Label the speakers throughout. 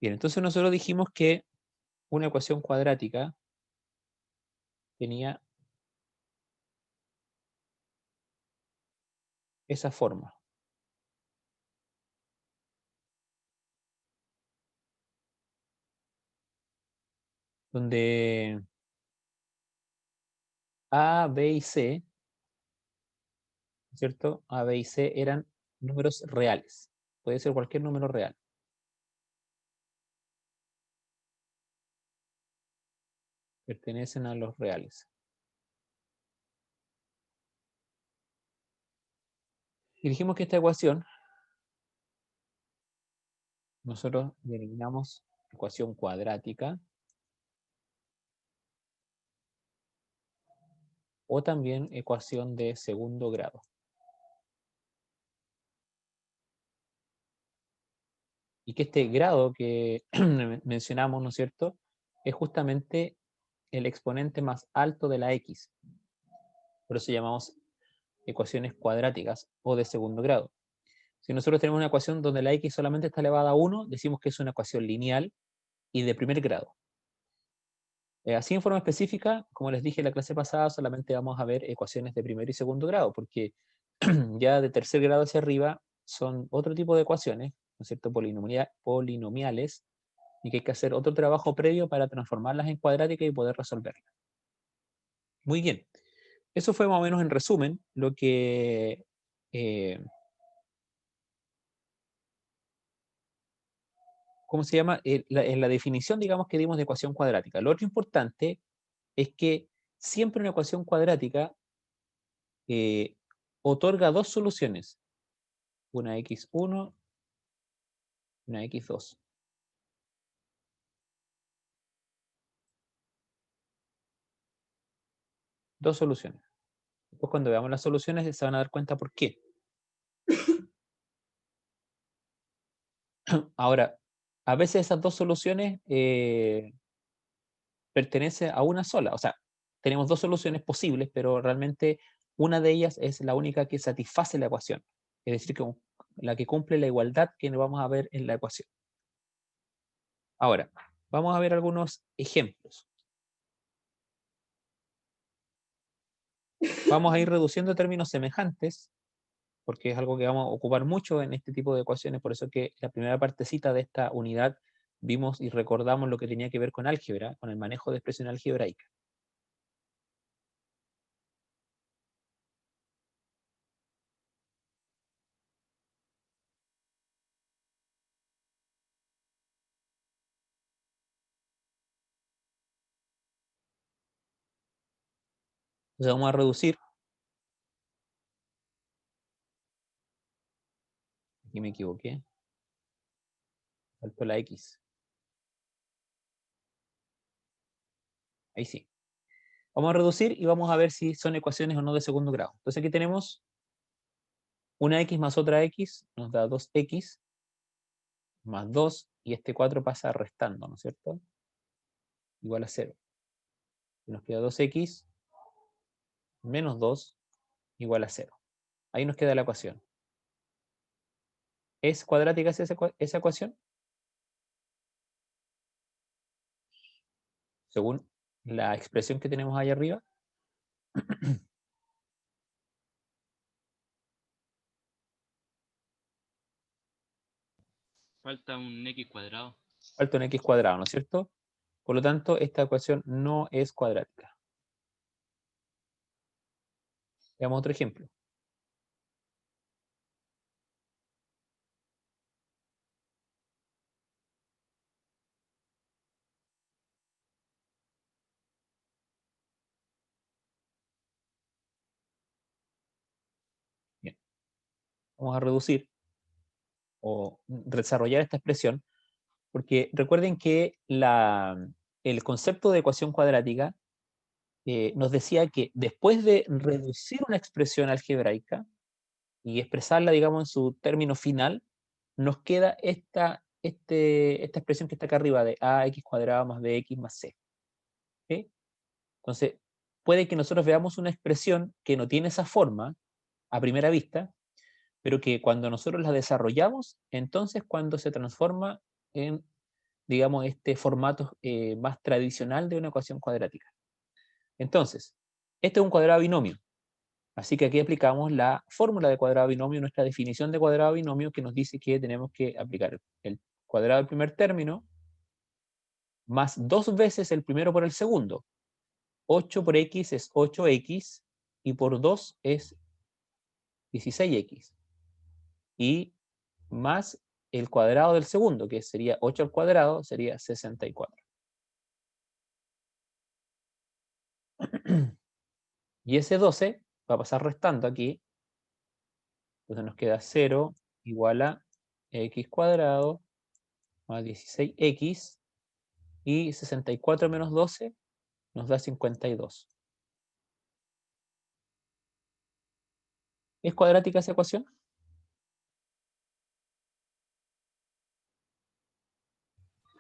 Speaker 1: Bien, entonces nosotros dijimos que una ecuación cuadrática tenía esa forma. Donde A, B y C, ¿cierto? A, B y C eran números reales. Puede ser cualquier número real. Pertenecen a los reales. Y dijimos que esta ecuación nosotros denominamos ecuación cuadrática o también ecuación de segundo grado. Y que este grado que mencionamos, ¿no es cierto?, es justamente el exponente más alto de la x. Por eso llamamos ecuaciones cuadráticas o de segundo grado. Si nosotros tenemos una ecuación donde la x solamente está elevada a 1, decimos que es una ecuación lineal y de primer grado. Así en forma específica, como les dije en la clase pasada, solamente vamos a ver ecuaciones de primer y segundo grado, porque ya de tercer grado hacia arriba son otro tipo de ecuaciones, ¿no es cierto?, polinomiales, y que hay que hacer otro trabajo previo para transformarlas en cuadrática y poder resolverlas. Muy bien, eso fue más o menos en resumen lo que ¿cómo se llama? En la definición, digamos, que dimos de ecuación cuadrática. Lo otro importante es que siempre una ecuación cuadrática eh, otorga dos soluciones, una x1, una x2. Dos soluciones. Después cuando veamos las soluciones se van a dar cuenta por qué. Ahora, a veces esas dos soluciones pertenecen a una sola. O sea, tenemos dos soluciones posibles, pero realmente una de ellas es la única que satisface la ecuación. Es decir, que la que cumple la igualdad que vamos a ver en la ecuación. Ahora, vamos a ver algunos ejemplos. Vamos a ir reduciendo términos semejantes, porque es algo que vamos a ocupar mucho en este tipo de ecuaciones, por eso que la primera partecita de esta unidad vimos y recordamos lo que tenía que ver con álgebra, con el manejo de expresión algebraica. Entonces vamos a reducir, aquí me equivoqué, faltó la X, ahí sí. Vamos a reducir y vamos a ver si son ecuaciones o no de segundo grado. Entonces aquí tenemos una X más otra X, nos da 2X, más 2, y este 4 pasa restando, ¿no es cierto? Igual a 0. Y nos queda 2X menos 2 igual a 0. Ahí nos queda la ecuación. ¿Es cuadrática esa ecuación? Según la expresión que tenemos ahí arriba.
Speaker 2: Falta un x cuadrado.
Speaker 1: Falta un x cuadrado, ¿no es cierto? Por lo tanto, esta ecuación no es cuadrática. Veamos otro ejemplo. Bien. Vamos a reducir o desarrollar esta expresión, porque recuerden que el concepto de ecuación cuadrática nos decía que después de reducir una expresión algebraica y expresarla, digamos, en su término final, nos queda esta expresión que está acá arriba de ax cuadrado más bx más c. ¿Sí? Entonces, puede que nosotros veamos una expresión que no tiene esa forma a primera vista, pero que cuando nosotros la desarrollamos, entonces cuando se transforma en digamos, este formato más tradicional de una ecuación cuadrática. Entonces, este es un cuadrado binomio. Así que aquí aplicamos la fórmula de cuadrado binomio, nuestra definición de cuadrado binomio, que nos dice que tenemos que aplicar el cuadrado del primer término más 2 veces el primero por el segundo. 8 por x es 8x y por 2 es 16x. Y más el cuadrado del segundo, que sería 8 al cuadrado, sería 64. Y ese 12 va a pasar restando aquí. Entonces nos queda 0 igual a x cuadrado más 16x. Y 64 menos 12 nos da 52. ¿Es cuadrática esa ecuación?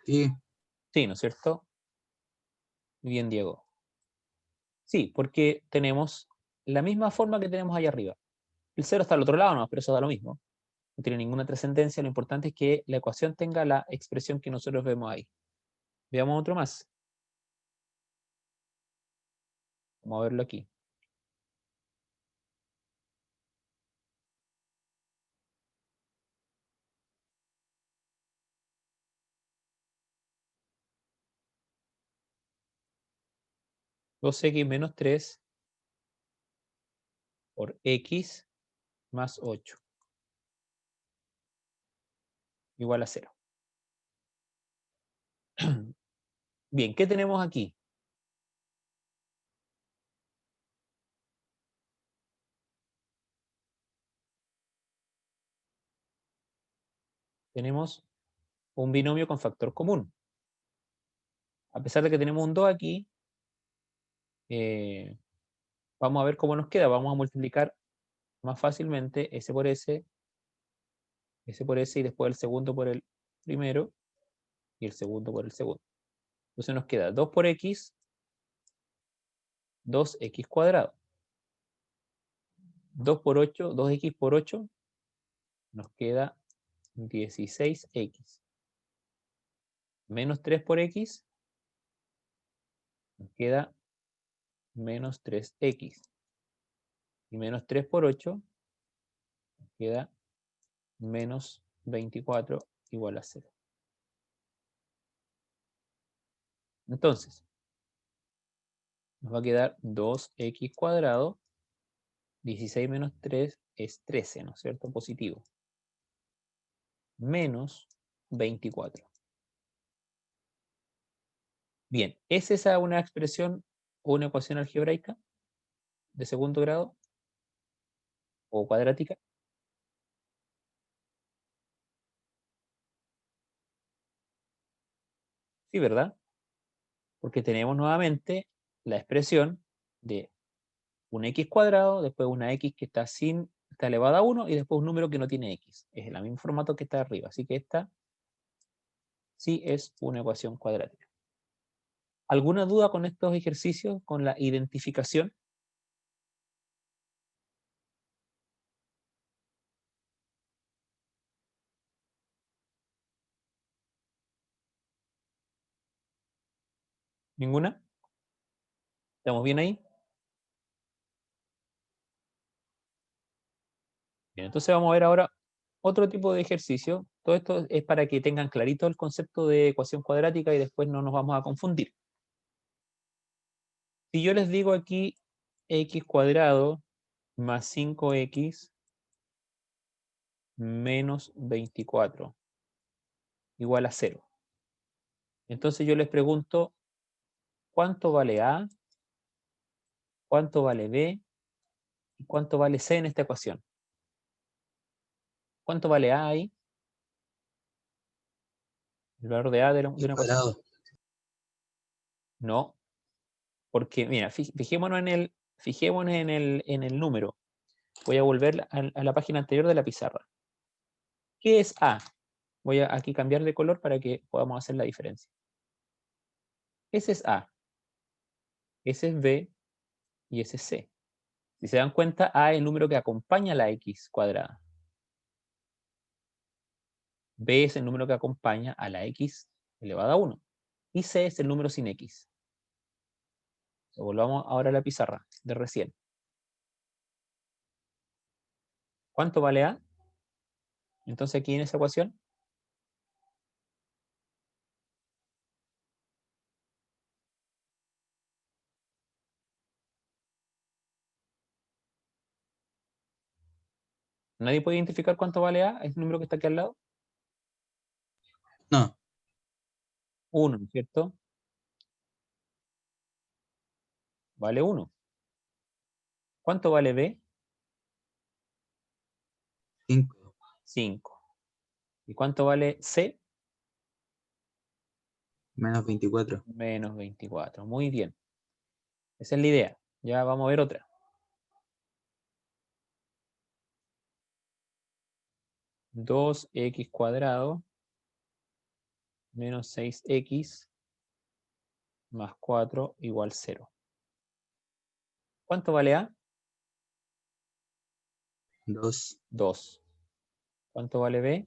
Speaker 3: Sí,
Speaker 1: Sí, ¿no es cierto? Bien, Diego. Sí, porque tenemos la misma forma que tenemos allá arriba. El 0 está al otro lado, no, pero eso da lo mismo. No tiene ninguna trascendencia. Lo importante es que la ecuación tenga la expresión que nosotros vemos ahí. Veamos otro más. Vamos a verlo aquí. Dos x menos 3 por x más 8 igual a 0. Bien, ¿qué tenemos aquí? Tenemos un binomio con factor común. A pesar de que tenemos un 2 aquí, vamos a ver cómo nos queda. Vamos a multiplicar más fácilmente S por S y después el segundo por el primero y el segundo por el segundo. Entonces nos queda 2 por x, 2x cuadrado. 2 por 8, 2x por 8, nos queda 16x. Menos 3 por x, nos queda menos 3x. Y menos 3 por 8, nos queda menos 24 igual a 0. Entonces, nos va a quedar 2x cuadrado. 16 menos 3 es 13, ¿no es cierto? Positivo. Menos 24. Bien, ¿es esa una expresión o una ecuación algebraica de segundo grado o cuadrática? Sí, ¿verdad? Porque tenemos nuevamente la expresión de un x cuadrado, después una x que está elevada a 1 y después un número que no tiene x. Es el mismo formato que está arriba. Así que esta sí es una ecuación cuadrática. ¿Alguna duda con estos ejercicios, con la identificación? ¿Ninguna? ¿Estamos bien ahí? Bien, entonces vamos a ver ahora otro tipo de ejercicio. Todo esto es para que tengan clarito el concepto de ecuación cuadrática y después no nos vamos a confundir. Si yo les digo aquí x cuadrado más 5x menos 24 igual a 0. Entonces yo les pregunto, ¿cuánto vale A? ¿Cuánto vale B? ¿Y cuánto vale C en esta ecuación? ¿Cuánto vale A ahí? El valor de A de una ecuación.
Speaker 3: cuadrado.
Speaker 1: No, porque mira, fijémonos en el número. Voy a volver a la página anterior de la pizarra. ¿Qué es A? Voy a aquí cambiar de color para que podamos hacer la diferencia. Ese es A, ese es B y ese es C. Si se dan cuenta, A es el número que acompaña a la X cuadrada. B es el número que acompaña a la X elevado a 1. Y C es el número sin X. Volvamos ahora a la pizarra de recién. ¿Cuánto vale A? Entonces aquí en esa ecuación, ¿nadie puede identificar cuánto vale A? ¿Es el número que está aquí al lado?
Speaker 3: No,
Speaker 1: 1, ¿no es cierto? Vale 1. ¿Cuánto vale B?
Speaker 3: 5,
Speaker 1: 5. ¿Y cuánto vale C?
Speaker 3: menos 24.
Speaker 1: Menos 24. Muy bien. Esa es la idea. Ya vamos a ver otra. 2x² menos 6x más 4 igual 0. ¿Cuánto vale A?
Speaker 3: 2,
Speaker 1: 2. ¿Cuánto vale B?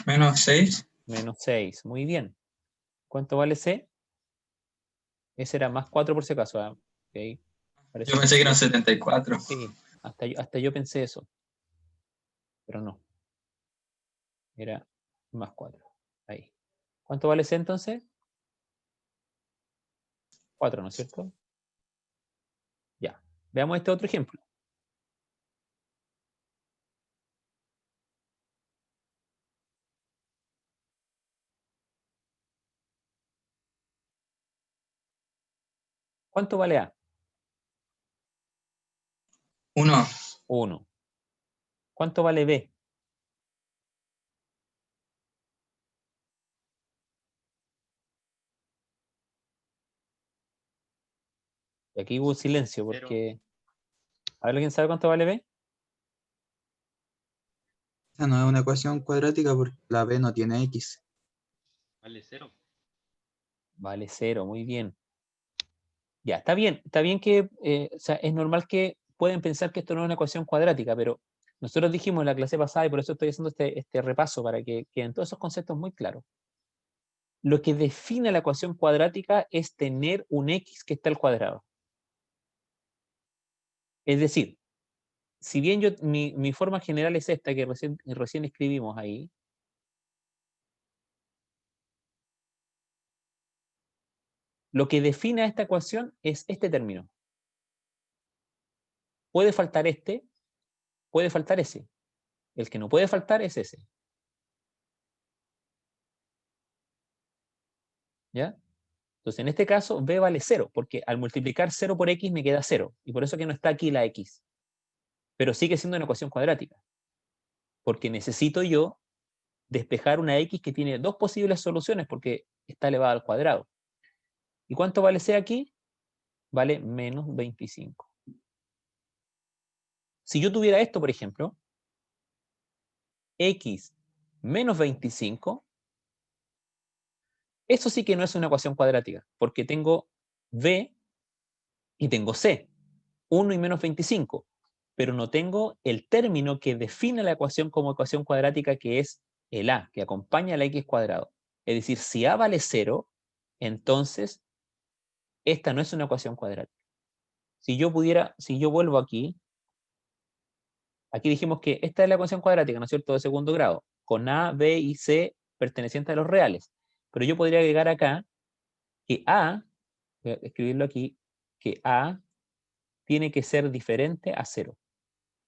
Speaker 4: Menos 6.
Speaker 1: Menos 6. Muy bien. ¿Cuánto vale C? Ese era más 4 por si acaso. ¿Ah? Okay. Parece
Speaker 4: Yo
Speaker 1: que
Speaker 4: pensé que eran 74.
Speaker 1: sí, hasta yo pensé eso, pero no. Era más 4. Ahí. ¿Cuánto vale C entonces? 4, ¿no es cierto? Ya. Veamos este otro ejemplo. ¿Cuánto vale A?
Speaker 4: 1.
Speaker 1: 1. ¿Cuánto vale B? Y aquí hubo silencio porque... A ver, ¿alguien sabe cuánto vale B?
Speaker 3: esa no es una ecuación cuadrática porque la b no tiene x.
Speaker 2: Vale 0.
Speaker 1: Vale 0, muy bien. Ya, está bien que, o sea, es normal que pueden pensar que esto no es una ecuación cuadrática, pero nosotros dijimos en la clase pasada, y por eso estoy haciendo este repaso, para que queden todos esos conceptos muy claros. Lo que define la ecuación cuadrática es tener un x que está al cuadrado. Es decir, si bien mi forma general es esta que recién escribimos ahí, lo que define a esta ecuación es este término. Puede faltar este, puede faltar ese. El que no puede faltar es ese. ¿Ya? Entonces, en este caso, b vale 0, porque al multiplicar 0 por x me queda 0. Y por eso que no está aquí la x. Pero sigue siendo una ecuación cuadrática. Porque necesito yo despejar una x que tiene dos posibles soluciones porque está elevada al cuadrado. ¿Y cuánto vale c aquí? Vale menos 25. Si yo tuviera esto, por ejemplo, x menos 25, eso sí que no es una ecuación cuadrática, porque tengo b y tengo c, 1 y menos 25, pero no tengo el término que define la ecuación como ecuación cuadrática, que es el a, que acompaña a la x cuadrado. Es decir, si a vale 0, entonces esta no es una ecuación cuadrática. Si yo vuelvo aquí dijimos que esta es la ecuación cuadrática, ¿no es cierto?, de segundo grado, con a, b y c pertenecientes a los reales. Pero yo podría agregar acá que a, voy a escribirlo aquí, que a tiene que ser diferente a 0.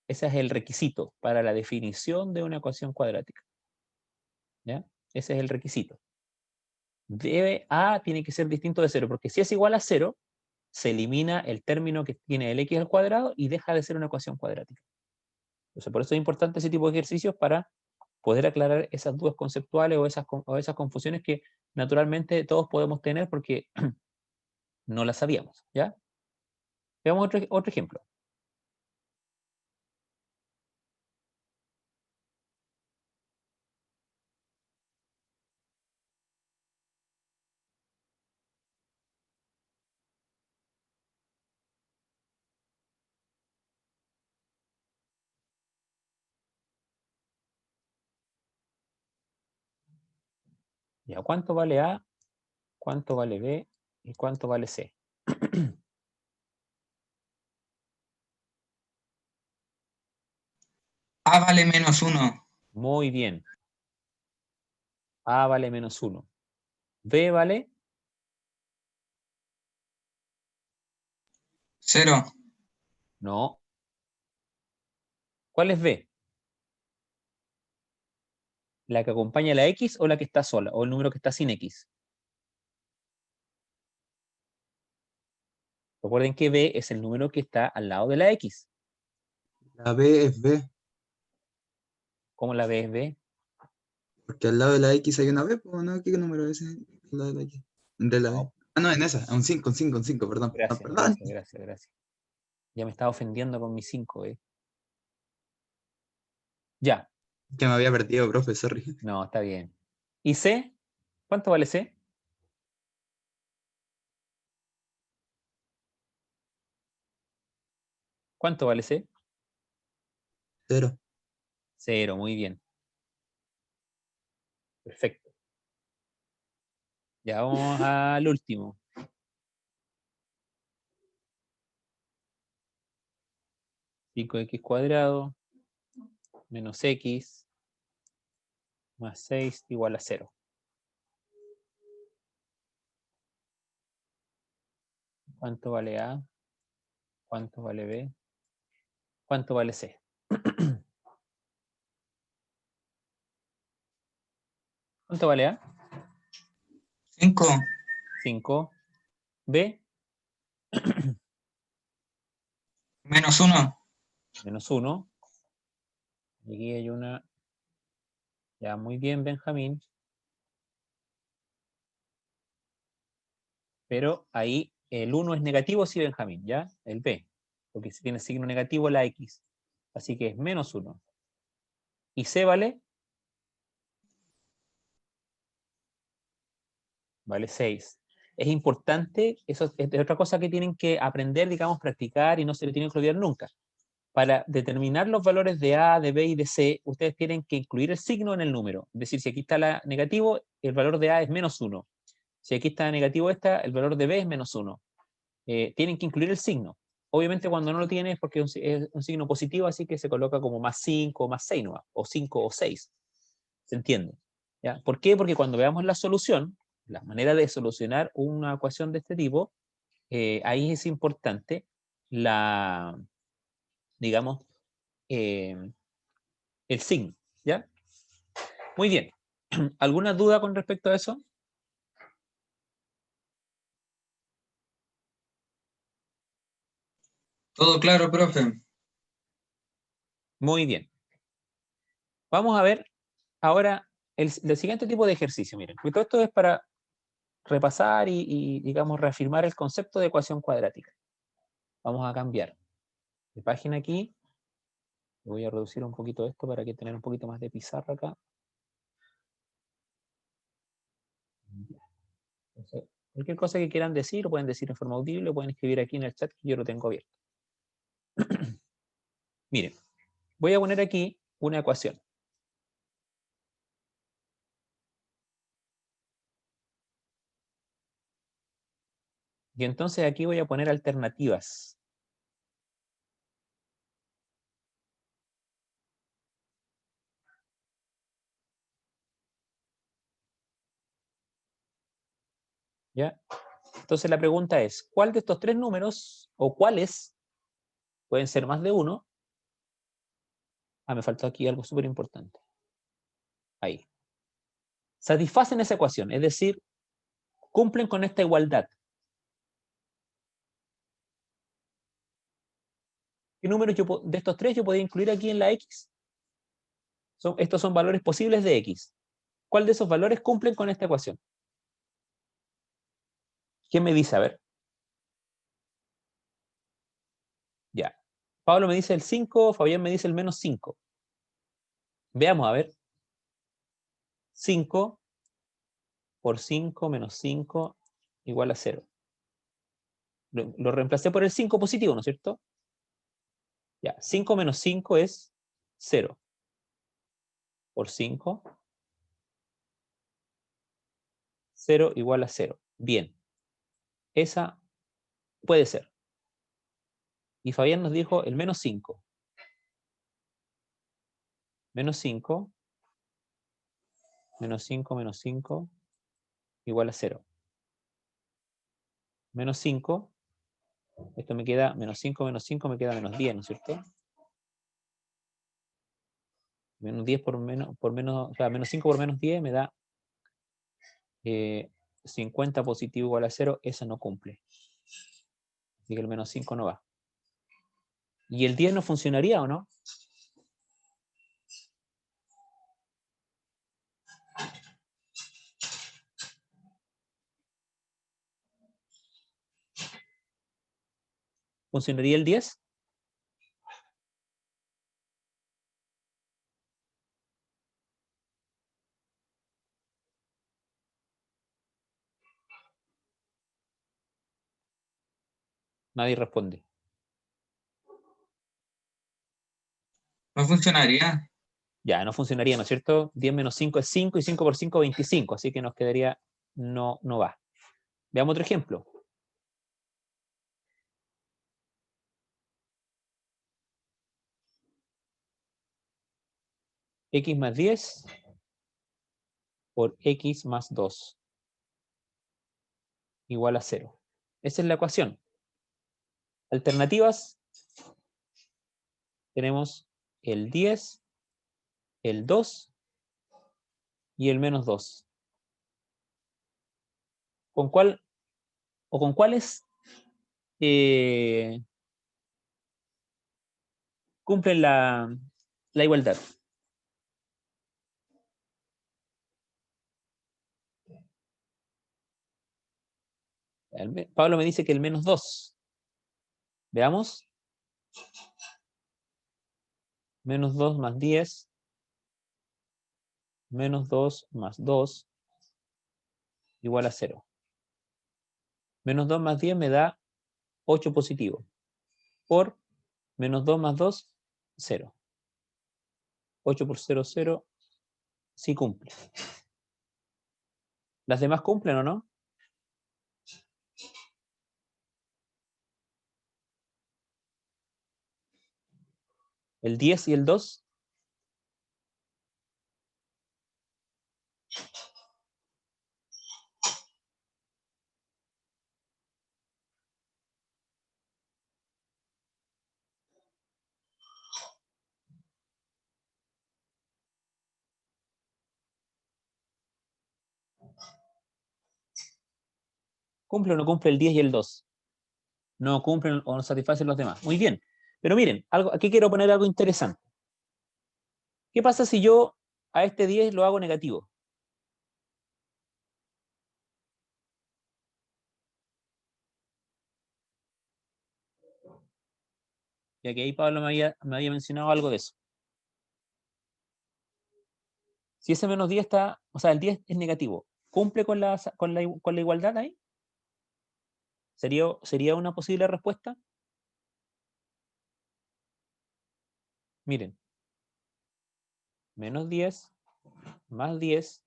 Speaker 1: Ese es el requisito para la definición de una ecuación cuadrática. ¿Ya? Ese es el requisito. A tiene que ser distinto de 0, porque si es igual a 0, se elimina el término que tiene el x al cuadrado y deja de ser una ecuación cuadrática. Entonces, por eso es importante ese tipo de ejercicios para poder aclarar esas dudas conceptuales o esas confusiones que naturalmente todos podemos tener porque no las sabíamos. ¿Ya? Veamos otro ejemplo. Ya, ¿cuánto vale A? ¿Cuánto vale B? ¿Y cuánto vale C?
Speaker 4: A vale -1.
Speaker 1: Muy bien. A vale -1. B vale
Speaker 4: 0.
Speaker 1: no. ¿Cuál es B? ¿La que acompaña a la X o la que está sola? ¿O el número que está sin X? Recuerden que B es el número que está al lado de la X.
Speaker 3: La B es B,
Speaker 1: ¿Cómo la B es B?
Speaker 3: porque al lado de la X hay una B, pues, ¿no? ¿Qué número es ese? Al lado de la X. De la B.
Speaker 1: No,
Speaker 3: Ah, no, en esa, un 5, un 5, perdón. Ah,
Speaker 1: gracias,
Speaker 3: perdón.
Speaker 1: gracias. Ya me estaba ofendiendo con mi 5, ¿eh? Ya,
Speaker 3: Que me había perdido, profe, sorry.
Speaker 1: no, está bien. ¿Y C? ¿Cuánto vale C? ¿Cuánto vale C?
Speaker 3: 0.
Speaker 1: 0, muy bien. Perfecto. Ya vamos al último. 5x² menos x más 6 igual a 0. ¿Cuánto vale A? ¿Cuánto vale B? ¿Cuánto vale C? ¿Cuánto vale A?
Speaker 4: 5.
Speaker 1: 5. B,
Speaker 4: -1.
Speaker 1: menos 1. Aquí hay una. Ya, muy bien, Benjamín. Pero ahí el 1 es negativo, sí, Benjamín, ¿ya? El B. Porque si tiene signo negativo la X. Así que es menos 1. ¿Y C vale? Vale 6. Es importante, eso es otra cosa que tienen que aprender, digamos, practicar y no se le tienen que olvidar nunca. Para determinar los valores de A, de B y de C, ustedes tienen que incluir el signo en el número. Es decir, si aquí está la negativo, el valor de A es menos 1. Si aquí está negativo esta, el valor de B es menos 1. Tienen que incluir el signo. Obviamente cuando no lo tiene es porque es un signo positivo, así que se coloca como más 5 o más 6 nomás, o 5 o 6. ¿Se entiende? ¿Ya? ¿Por qué? Porque cuando veamos la solución, la manera de solucionar una ecuación de este tipo, ahí es importante la, digamos, el signo. ¿Ya? Muy bien. ¿Alguna duda con respecto a eso?
Speaker 4: Todo claro, profe.
Speaker 1: Muy bien. Vamos a ver ahora el siguiente tipo de ejercicio. Miren, todo esto es para repasar digamos, reafirmar el concepto de ecuación cuadrática. Vamos a cambiar de página aquí. Voy a reducir un poquito esto para que tener un poquito más de pizarra acá. Entonces, cualquier cosa que quieran decir, lo pueden decir en forma audible, lo pueden escribir aquí en el chat que yo lo tengo abierto. Miren, voy a poner aquí una ecuación. Y entonces aquí voy a poner alternativas. ¿Ya? Entonces la pregunta es, ¿cuál de estos tres números, o cuáles, pueden ser más de uno? Ah, me faltó aquí algo súper importante. Ahí. Satisfacen esa ecuación, es decir, cumplen con esta igualdad. ¿Qué números de estos tres yo podría incluir aquí en la X? Estos son valores posibles de X. ¿Cuál de esos valores cumplen con esta ecuación? ¿Quién me dice? A ver. Ya. Pablo me dice el 5, Fabián me dice el menos 5. Veamos, a ver. 5 por 5 menos 5 igual a 0. Lo reemplacé por el 5 positivo, ¿no es cierto? Ya. 5 menos 5 es 0. Por 5 0 igual a 0. Bien. Esa puede ser. Y Fabián nos dijo el menos 5. Menos 5. Menos 5, menos 5. Igual a 0. Menos 5. Esto me queda menos 5, menos 5, me queda menos 10, ¿no es cierto? Menos 10 por menos, o sea, menos 5 por menos 10 me da 50 positivo igual a 0. Esa no cumple. Así que el menos 5 no va. ¿Y el 10 no funcionaría o no? ¿Funcionaría el 10? Nadie responde.
Speaker 4: No funcionaría.
Speaker 1: Ya, no funcionaría, ¿no es cierto? 10 menos 5 es 5 y 5 por 5 25, así que nos quedaría, no va. Veamos otro ejemplo. X más 10 por X más 2 igual a 0. Esa es la ecuación. Alternativas, tenemos el 10, el 2 y el menos 2. ¿Con cuál o con cuáles cumplen la igualdad? Pablo me dice que el menos 2. Veamos. Menos 2 más 10. Menos 2 más 2 igual a 0. Menos 2 más 10 me da 8 positivo. Por menos 2 más 2, 0. 8 por 0, 0. Sí cumple. ¿Las demás cumplen o no? ¿El 10 y el 2? ¿Cumple o no cumple el 10 y el 2? No cumplen o no satisfacen los demás. Muy bien. Pero miren, aquí quiero poner algo interesante. ¿Qué pasa si yo a este 10 lo hago negativo? Ya que ahí Pablo me había mencionado algo de eso. Si ese menos 10 está, o sea, el 10 es negativo, ¿cumple con la igualdad ahí? ¿Sería una posible respuesta? Miren, menos 10 más 10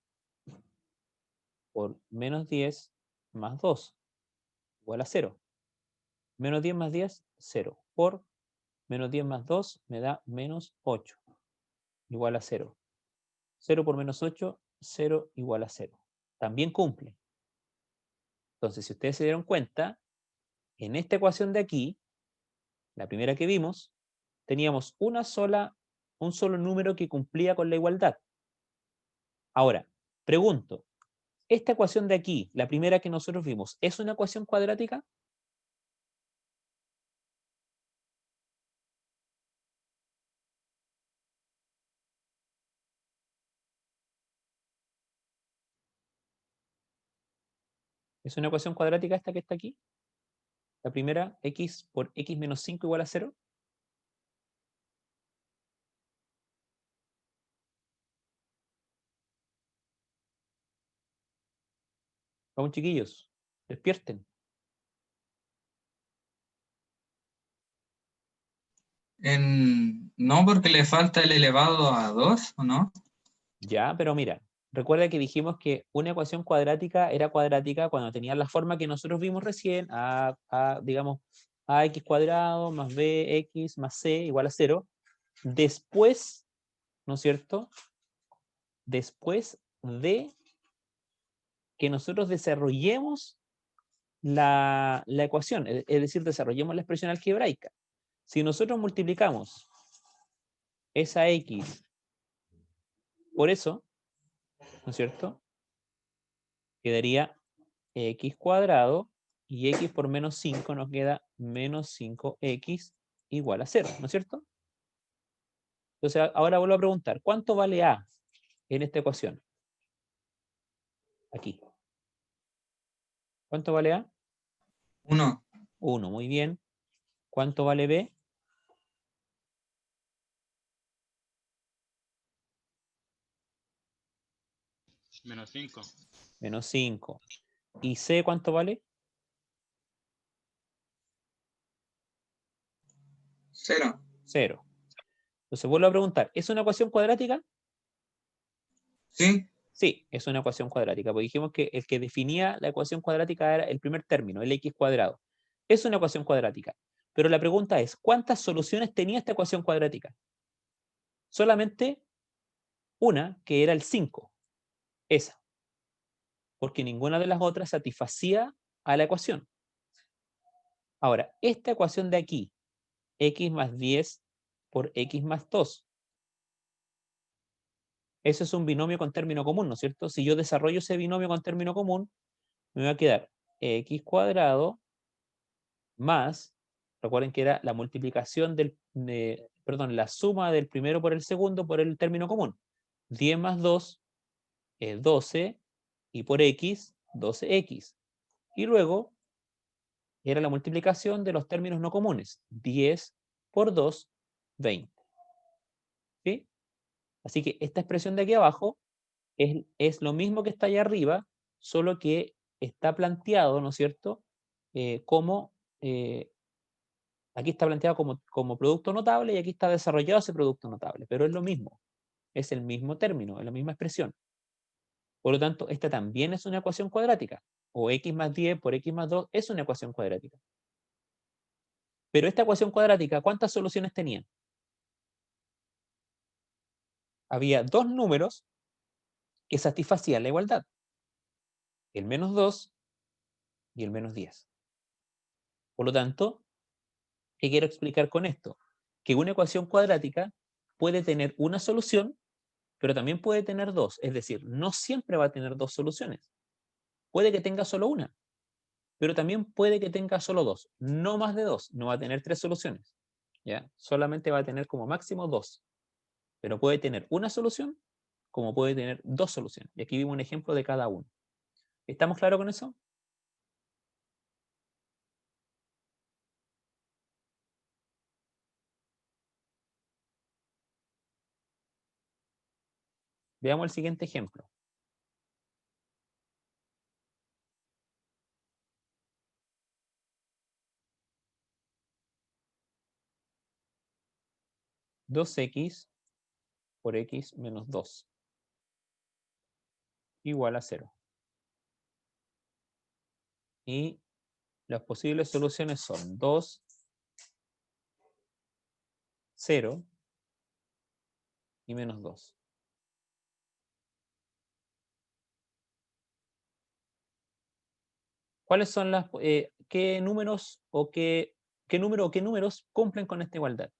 Speaker 1: por menos 10 más 2 igual a 0. Menos 10 más 10, 0. Por menos 10 más 2 me da menos 8 igual a 0. 0 por menos 8, 0 igual a 0. También cumple. Entonces, si ustedes se dieron cuenta, en esta ecuación de aquí, la primera que vimos, teníamos un solo número que cumplía con la igualdad. Ahora, pregunto, ¿esta ecuación de aquí, la primera que nosotros vimos, es una ecuación cuadrática? ¿Es una ecuación cuadrática esta que está aquí? La primera, x por x menos 5 igual a 0. Vamos, chiquillos, despierten.
Speaker 4: No, porque le falta el elevado a 2, ¿o no?
Speaker 1: Ya, pero mira, recuerda que dijimos que una ecuación cuadrática era cuadrática cuando tenía la forma que nosotros vimos recién, digamos, ax cuadrado más bx más c igual a 0. Después, ¿no es cierto? Después de que nosotros desarrollemos la ecuación, es decir, desarrollemos la expresión algebraica. Si nosotros multiplicamos esa x por eso, ¿no es cierto? Quedaría x cuadrado y x por menos 5 nos queda menos 5x igual a 0, ¿no es cierto? Entonces ahora vuelvo a preguntar, ¿cuánto vale a en esta ecuación? Aquí. ¿Cuánto vale a?
Speaker 4: 1.
Speaker 1: 1, muy bien. ¿Cuánto vale b?
Speaker 2: Menos 5.
Speaker 1: Menos 5. ¿Y c cuánto vale?
Speaker 4: 0.
Speaker 1: 0. Entonces vuelvo a preguntar, ¿es una ecuación cuadrática?
Speaker 4: ¿Sí?
Speaker 1: Sí, es una ecuación cuadrática, porque dijimos que el que definía la ecuación cuadrática era el primer término, el x cuadrado. Es una ecuación cuadrática. Pero la pregunta es, ¿cuántas soluciones tenía esta ecuación cuadrática? Solamente una, que era el 5. Esa. Porque ninguna de las otras satisfacía a la ecuación. Ahora, esta ecuación de aquí, x más 10 por x más 2. Eso es un binomio con término común, ¿no es cierto? Si yo desarrollo ese binomio con término común, me va a quedar x cuadrado más, recuerden que era la multiplicación perdón, la suma del primero por el segundo por el término común. 10 más 2 es 12 y por x, 12x. Y luego era la multiplicación de los términos no comunes. 10 por 2, 20. ¿Sí? Así que esta expresión de aquí abajo es lo mismo que está allá arriba, solo que está planteado, ¿no es cierto? Como, aquí está planteado como producto notable y aquí está desarrollado ese producto notable, pero es lo mismo, es el mismo término, es la misma expresión. Por lo tanto, esta también es una ecuación cuadrática, o x más 10 por x más 2 es una ecuación cuadrática. Pero esta ecuación cuadrática, ¿cuántas soluciones tenía? Había dos números que satisfacían la igualdad, el menos 2 y el menos 10. Por lo tanto, ¿qué quiero explicar con esto? Que una ecuación cuadrática puede tener una solución, pero también puede tener dos. Es decir, no siempre va a tener dos soluciones. Puede que tenga solo una, pero también puede que tenga solo dos. No más de dos. No va a tener tres soluciones. ¿Ya? Solamente va a tener como máximo dos. Pero puede tener una solución como puede tener dos soluciones. Y aquí vimos un ejemplo de cada uno. ¿Estamos claros con eso? Veamos el siguiente ejemplo. Dos x por x menos 2 igual a 0. Y las posibles soluciones son 2, 0 y menos 2. ¿Cuáles son qué números o qué número o qué números cumplen con esta igualdad?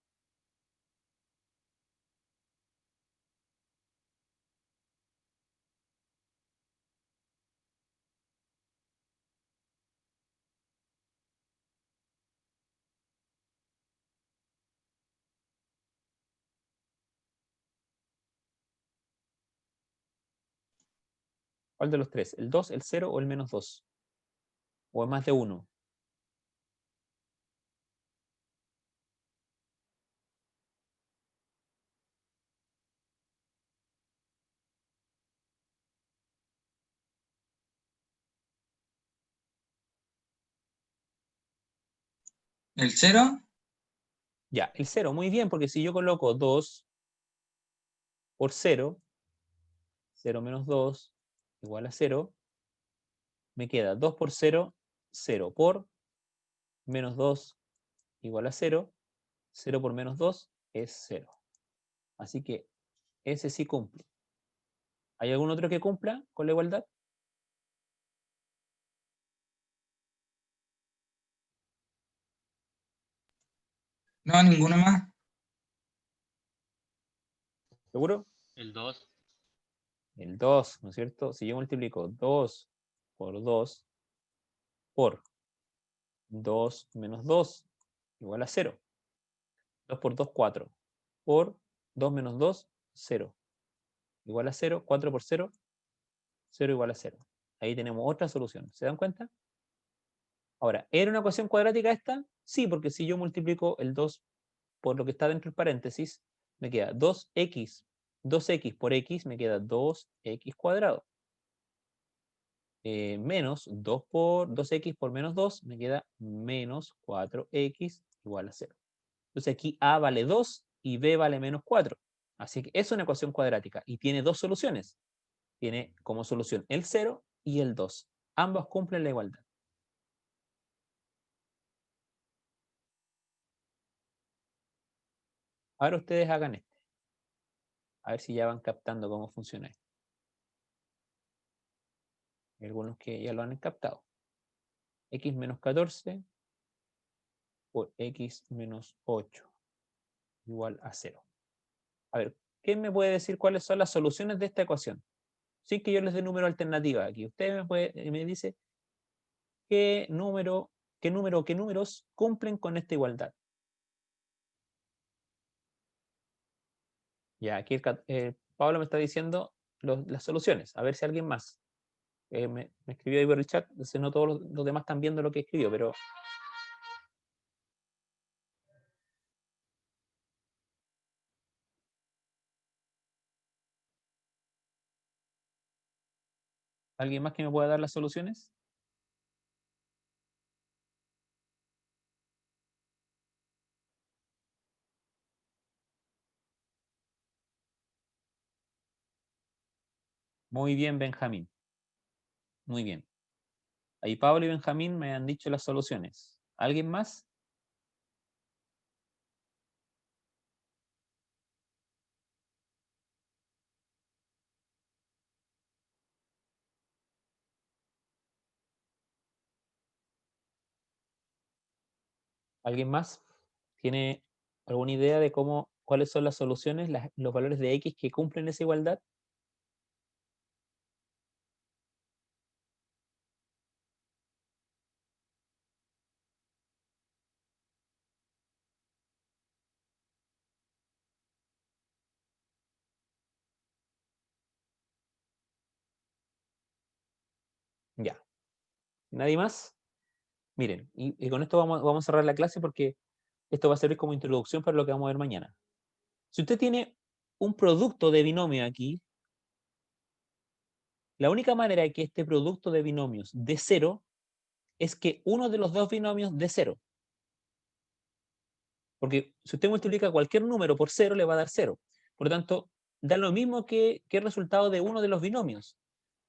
Speaker 1: ¿Cuál de los tres? ¿El 2, el 0 o el menos 2? ¿O es más de uno?
Speaker 4: ¿El 0?
Speaker 1: Ya, el 0, muy bien, porque si yo coloco 2 por 0, 0 menos 2 igual a 0. Me queda 2 por 0, 0 por menos 2 igual a 0. 0 por menos 2 es 0. Así que ese sí cumple. ¿Hay algún otro que cumpla con la igualdad?
Speaker 4: No, ninguno más.
Speaker 1: ¿Seguro?
Speaker 2: El 2.
Speaker 1: El 2, ¿no es cierto? Si yo multiplico 2 por 2 por 2 menos 2 igual a 0. 2 por 2, 4. Por 2 menos 2, 0. Igual a 0. 4 por 0, 0 igual a 0. Ahí tenemos otra solución. ¿Se dan cuenta? Ahora, ¿era una ecuación cuadrática esta? Sí, porque si yo multiplico el 2 por lo que está dentro del paréntesis, me queda 2x. 2x por x me queda 2x cuadrado. Menos 2x por menos 2 me queda menos 4x igual a 0. Entonces aquí a vale 2 y b vale menos 4. Así que es una ecuación cuadrática y tiene dos soluciones. Tiene como solución el 0 y el 2. Ambos cumplen la igualdad. Ahora ustedes hagan este. A ver si ya van captando cómo funciona esto. Hay algunos que ya lo han captado. X menos 14 por X menos 8 igual a 0. A ver, ¿quién me puede decir cuáles son las soluciones de esta ecuación? Sin que yo les dé número alternativa aquí. Usted me dice qué números cumplen con esta igualdad. Ya, aquí Pablo me está diciendo las soluciones. A ver si alguien más. Me escribió ahí por el chat. No todos los demás están viendo lo que escribió, pero ¿alguien más que me pueda dar las soluciones? Muy bien, Benjamín. Muy bien. Ahí Pablo y Benjamín me han dicho las soluciones. ¿Alguien más? ¿Alguien más? ¿Tiene alguna idea de cuáles son las soluciones, los valores de X que cumplen esa igualdad? Ya. ¿Nadie más? Miren, y con esto vamos a cerrar la clase porque esto va a servir como introducción para lo que vamos a ver mañana. Si usted tiene un producto de binomio aquí, la única manera de que este producto de binomios dé 0 es que uno de los dos binomios dé 0. Porque si usted multiplica cualquier número por 0, le va a dar 0. Por lo tanto, da lo mismo que el resultado de uno de los binomios.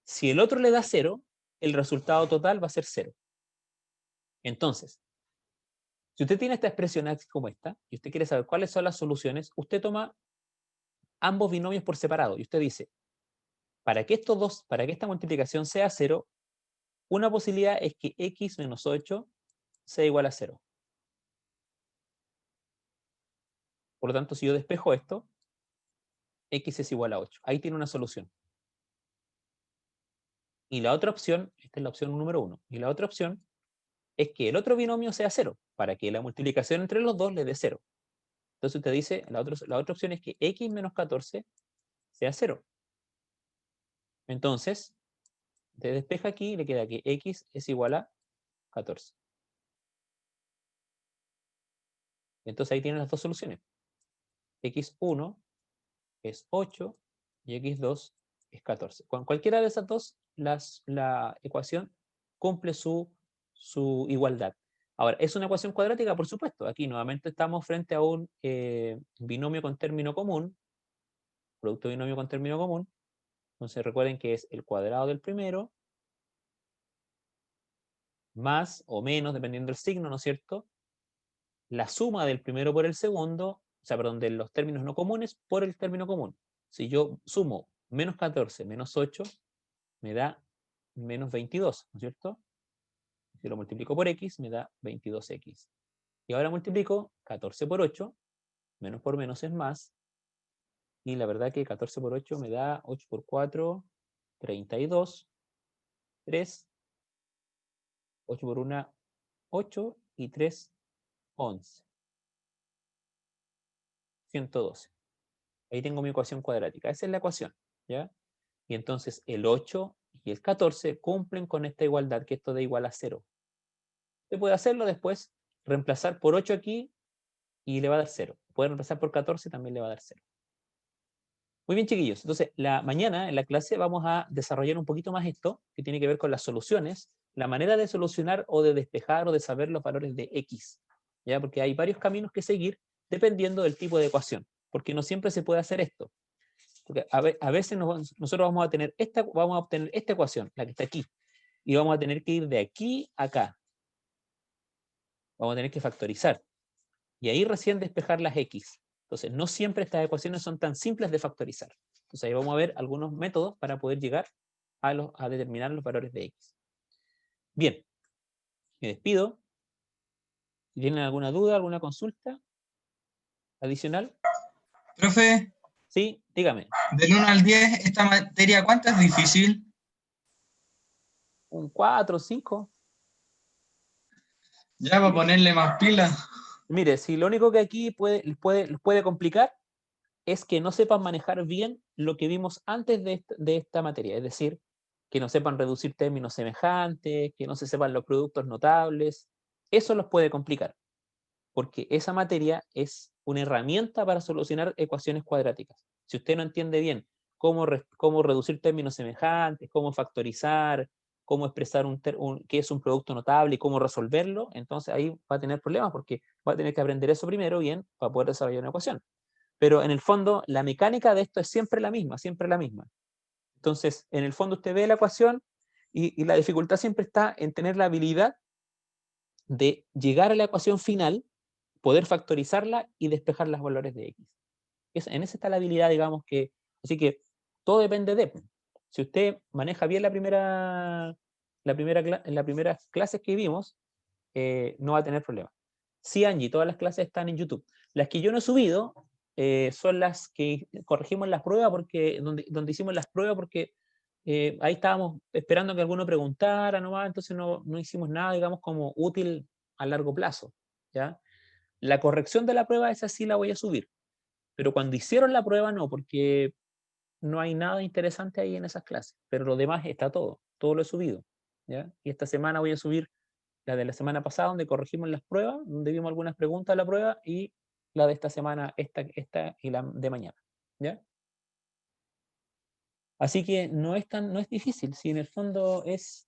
Speaker 1: Si el otro le da 0, el resultado total va a ser 0. Entonces, si usted tiene esta expresión así como esta, y usted quiere saber cuáles son las soluciones, usted toma ambos binomios por separado, y usted dice, para que esta multiplicación sea 0, una posibilidad es que x menos 8 sea igual a 0. Por lo tanto, si yo despejo esto, x es igual a 8. Ahí tiene una solución. Y la otra opción, esta es la opción número 1, y la otra opción es que el otro binomio sea 0, para que la multiplicación entre los dos le dé 0. Entonces usted dice, la otra opción es que x menos 14 sea 0. Entonces, usted despeja aquí y le queda que x es igual a 14. Entonces ahí tienen las dos soluciones. x1 es 8 y x2 es 14. Con cualquiera de esas dos, la ecuación cumple su igualdad. Ahora, ¿es una ecuación cuadrática? Por supuesto. Aquí nuevamente estamos frente a un binomio con término común, producto de binomio con término común, Entonces recuerden que es el cuadrado del primero, más o menos, dependiendo del signo, ¿no es cierto? La suma del primero por el segundo, o sea, perdón, de los términos no comunes por el término común. Si yo sumo menos 14 menos 8, me da menos 22, ¿no es cierto? Si lo multiplico por x, me da 22x. Y ahora multiplico 14 por 8, menos por menos es más, y la verdad que 14 por 8 me da 8 por 4, 32, 3, 8 por 1, 8, y 3, 11. 112. Ahí tengo mi ecuación cuadrática. Esa es la ecuación, ¿ya? Y entonces el 8 y el 14 cumplen con esta igualdad, que esto da igual a 0. Usted puede hacerlo después, reemplazar por 8 aquí y le va a dar 0. Puede reemplazar por 14, también le va a dar 0. Muy bien, chiquillos. Entonces, mañana en la clase vamos a desarrollar un poquito más esto, que tiene que ver con las soluciones, la manera de solucionar o de despejar o de saber los valores de x, ¿ya? Porque hay varios caminos que seguir dependiendo del tipo de ecuación, porque no siempre se puede hacer esto. Porque a veces nosotros vamos a obtener esta ecuación, la que está aquí, y vamos a tener que ir de aquí a acá. Vamos a tener que factorizar. Y ahí recién despejar las x. Entonces, no siempre estas ecuaciones son tan simples de factorizar. Entonces, ahí vamos a ver algunos métodos para poder llegar a determinar los valores de x. Bien, me despido. Si tienen alguna duda, alguna consulta adicional,
Speaker 4: Profe,
Speaker 1: sí, dígame.
Speaker 4: del 1 al 10, esta materia, ¿cuánto es difícil?
Speaker 1: Un 4, 5.
Speaker 4: Ya, para ponerle más pilas.
Speaker 1: Mire, si lo único que aquí puede complicar es que no sepan manejar bien lo que vimos antes de esta materia, es decir, que no sepan reducir términos semejantes, que no se sepan los productos notables. Eso los puede complicar, porque esa materia es una herramienta para solucionar ecuaciones cuadráticas. Si usted no entiende bien cómo reducir términos semejantes, cómo factorizar, cómo expresar qué es un producto notable y cómo resolverlo, entonces ahí va a tener problemas, porque va a tener que aprender eso primero bien para poder desarrollar una ecuación. Pero en el fondo, la mecánica de esto es siempre la misma, siempre la misma. Entonces, en el fondo usted ve la ecuación y la dificultad siempre está en tener la habilidad de llegar a la ecuación final, poder factorizarla y despejar los valores de x. En esa está la habilidad, digamos, que... Así que todo depende de... Si usted maneja bien las primeras clases que vimos, no va a tener problema. Sí, Angie, todas las clases están en YouTube. Las que yo no he subido son las que corregimos las pruebas, donde hicimos las pruebas, porque ahí estábamos esperando que alguno preguntara nomás, entonces no hicimos nada, digamos, como útil a largo plazo, ¿ya? La corrección de la prueba, esa sí la voy a subir, pero cuando hicieron la prueba no, porque no hay nada interesante ahí en esas clases, pero lo demás está todo lo he subido, ¿ya? Y esta semana voy a subir la de la semana pasada, donde corregimos las pruebas, donde vimos algunas preguntas de la prueba, y la de esta semana, esta y la de mañana, ¿ya? Así que no es difícil, si en el fondo es,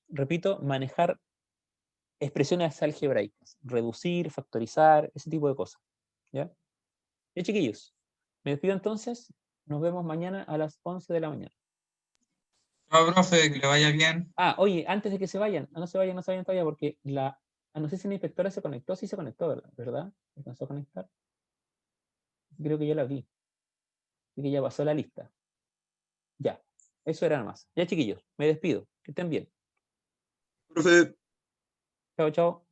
Speaker 1: repito, manejar expresiones algebraicas, reducir, factorizar, ese tipo de cosas, ¿ya? Ya, chiquillos, me despido entonces, nos vemos mañana a las 11 de la mañana.
Speaker 4: No, profe, que le vaya bien.
Speaker 1: Ah, oye, antes de que se vayan, no se vayan todavía, porque no sé si la inspectora se conectó, sí se conectó, ¿verdad? ¿Alcanzó a conectar? Creo que ya la vi, así que ya pasó la lista. Ya, eso era nada más. Ya, chiquillos, me despido, que estén bien.
Speaker 3: Profe.
Speaker 1: Chao, chao.